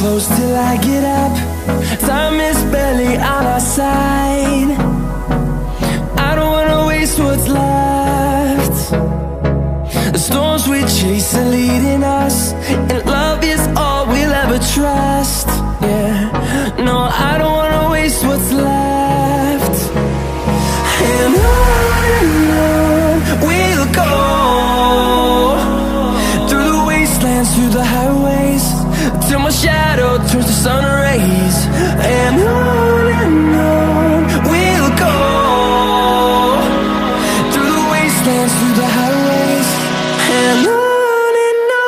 close till I get up. Time is barely on our side. I don't wanna waste what's left. The storms we chase are leading us, and love is all we'll ever trust. Yeah, no, I don't wanna waste what's left. And on we'll go, through the wastelands, through the highways, till my shadow turns to sun rays. And on we'll go, through the wastelands, through the highways, and on we'll go.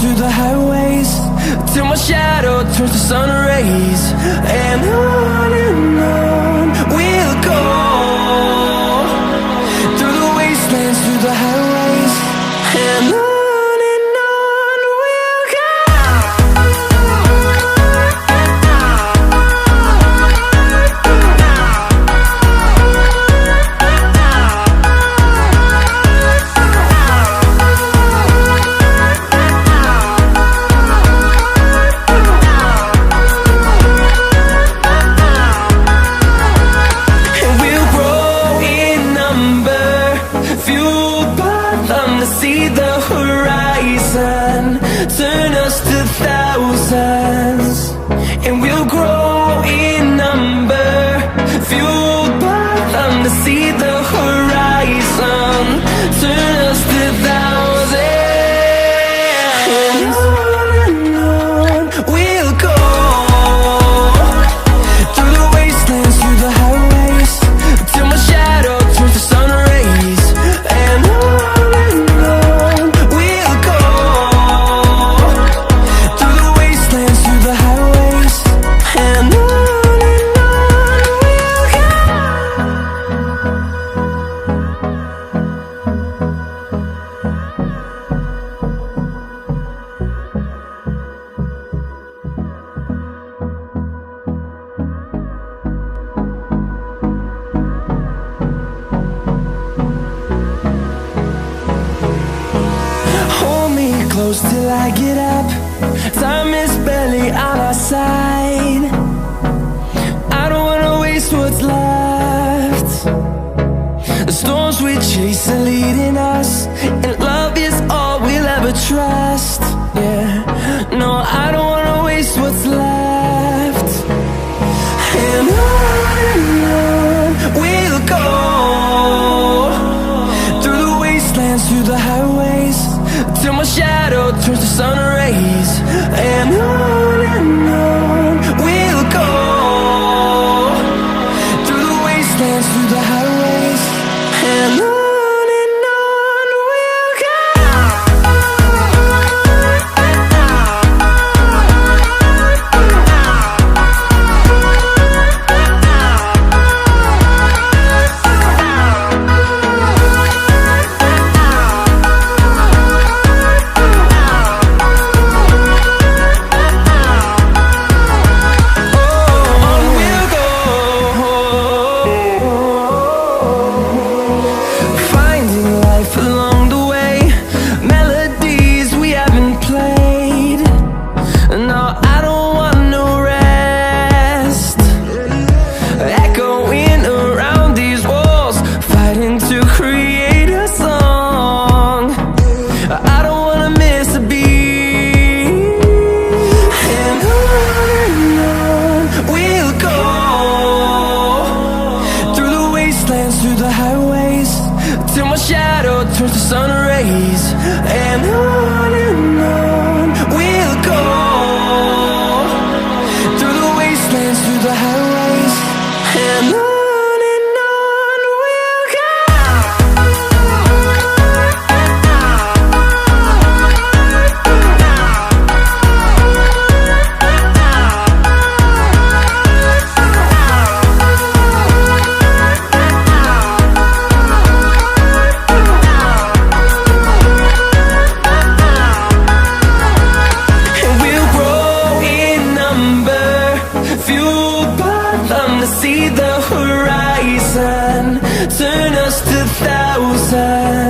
Through the highways, till my shadow turns to sun rays. And on we'll go, through the wastelands, through the highways, and on we'll go. See the horizon turn us to thousands, and we'll grow in number, fueled by them. To see the horizon turn us to thousands, and on we'll go, through the wastelands, through the highways, till my shadow turns to sun rays. And close till I get up. Time is barely on our side. I don't wanna waste what's left. The storms we chase are leading us, and love is all we'll ever trust. Yeah, no, I don't wanna waste what's left. And on we'll go, through the wastelands, through the highways, till my shadow turns to sun rays. And on we'll go, through the wastelands, through the highways, and on we'll go. wastelands, through the highways, till my shadow turns to sun rays. And on we'll go, through the wastelands, through the highways, and on. See the horizon, turn us to thousands.